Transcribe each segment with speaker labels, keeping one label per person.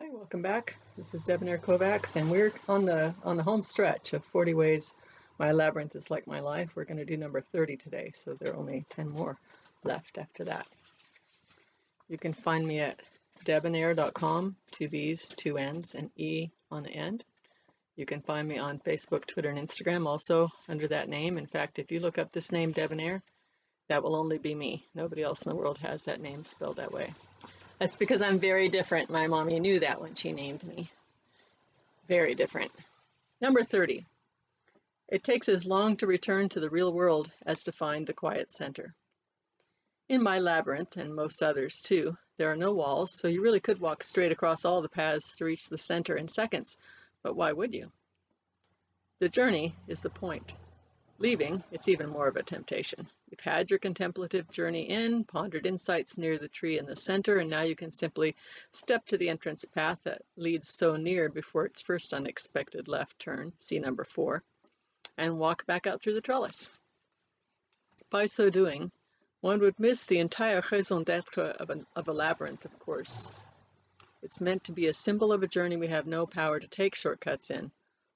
Speaker 1: Hi, welcome back. This is Debonair Kovacs, and we're on the home stretch of 40 ways my labyrinth is like my life. We're going to do number 30 today, so there are only 10 more left after that. You can find me at debonair.com, two V's, two N's, and E on the end. You can find me on Facebook, Twitter, and Instagram also under that name. In fact, if you look up this name, Debonair, that will only be me. Nobody else in the world has that name spelled that way. That's because I'm very different. My mommy knew that when she named me. Very different. Number 30. It takes as long to return to the real world as to find the quiet center. In my labyrinth, and most others too, there are no walls, so you really could walk straight across all the paths to reach the center in seconds. But why would you? The journey is the point. Leaving, it's even more of a temptation. You've had your contemplative journey in, pondered insights near the tree in the center, and now you can simply step to the entrance path that leads so near before its first unexpected left turn, see number 4, and walk back out through the trellis. By so doing, one would miss the entire raison d'etre of a labyrinth, of course. It's meant to be a symbol of a journey we have no power to take shortcuts in,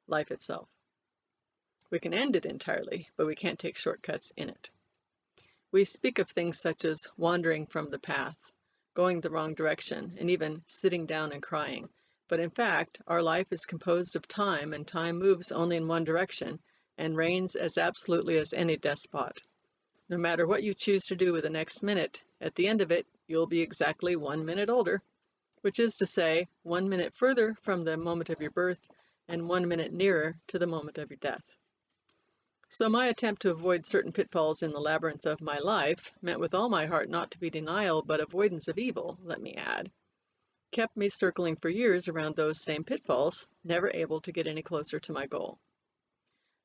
Speaker 1: life itself. We can end it entirely, but we can't take shortcuts in it. We speak of things such as wandering from the path, going the wrong direction, and even sitting down and crying. But in fact, our life is composed of time, and time moves only in one direction and reigns as absolutely as any despot. No matter what you choose to do with the next minute, at the end of it, you'll be exactly 1 minute older, which is to say, 1 minute further from the moment of your birth and 1 minute nearer to the moment of your death. So my attempt to avoid certain pitfalls in the labyrinth of my life, meant with all my heart not to be denial but avoidance of evil, let me add, kept me circling for years around those same pitfalls, never able to get any closer to my goal.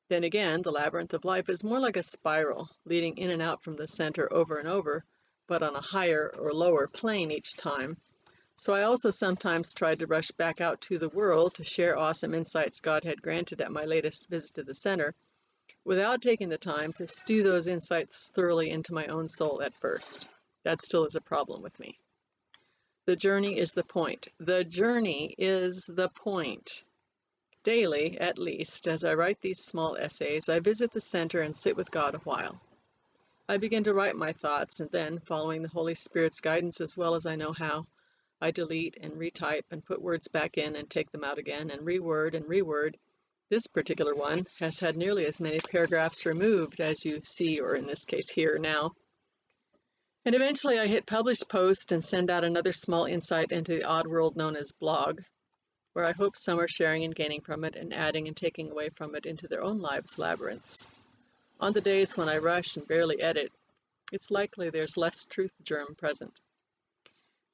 Speaker 1: Then again, the labyrinth of life is more like a spiral, leading in and out from the center over and over, but on a higher or lower plane each time. So I also sometimes tried to rush back out to the world to share awesome insights God had granted at my latest visit to the center, without taking the time to stew those insights thoroughly into my own soul at first. That still is a problem with me. The journey is the point. The journey is the point. Daily, at least, as I write these small essays, I visit the center and sit with God a while. I begin to write my thoughts, and then, following the Holy Spirit's guidance as well as I know how, I delete and retype and put words back in and take them out again and reword and reword. This particular one has had nearly as many paragraphs removed as you see, or in this case hear now. And eventually I hit publish post and send out another small insight into the odd world known as blog, where I hope some are sharing and gaining from it and adding and taking away from it into their own lives' labyrinths. On the days when I rush and barely edit, it's likely there's less truth germ present.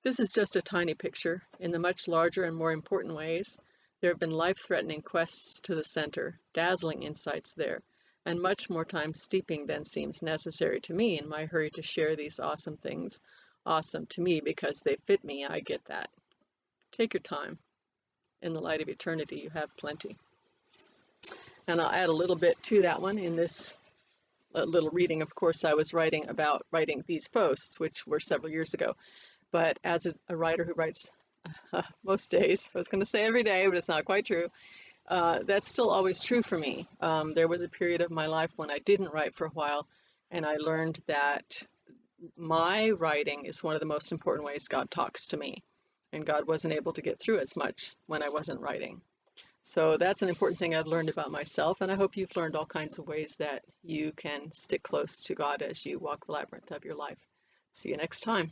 Speaker 1: This is just a tiny picture. In the much larger and more important ways, there have been life-threatening quests to the center, dazzling insights there, and much more time steeping than seems necessary to me in my hurry to share these awesome things. Awesome to me because they fit me, I get that. Take your time. In the light of eternity, you have plenty. And I'll add a little bit to that one in this little reading. Of course, I was writing about writing these posts, which were several years ago. But as a writer who writes most days, I was going to say every day, but it's not quite true, that's still always true for me. There was a period of my life when I didn't write for a while, and I learned that my writing is one of the most important ways God talks to me, and God wasn't able to get through as much when I wasn't writing. So that's an important thing I've learned about myself, and I hope you've learned all kinds of ways that you can stick close to God as you walk the labyrinth of your life. See you next time.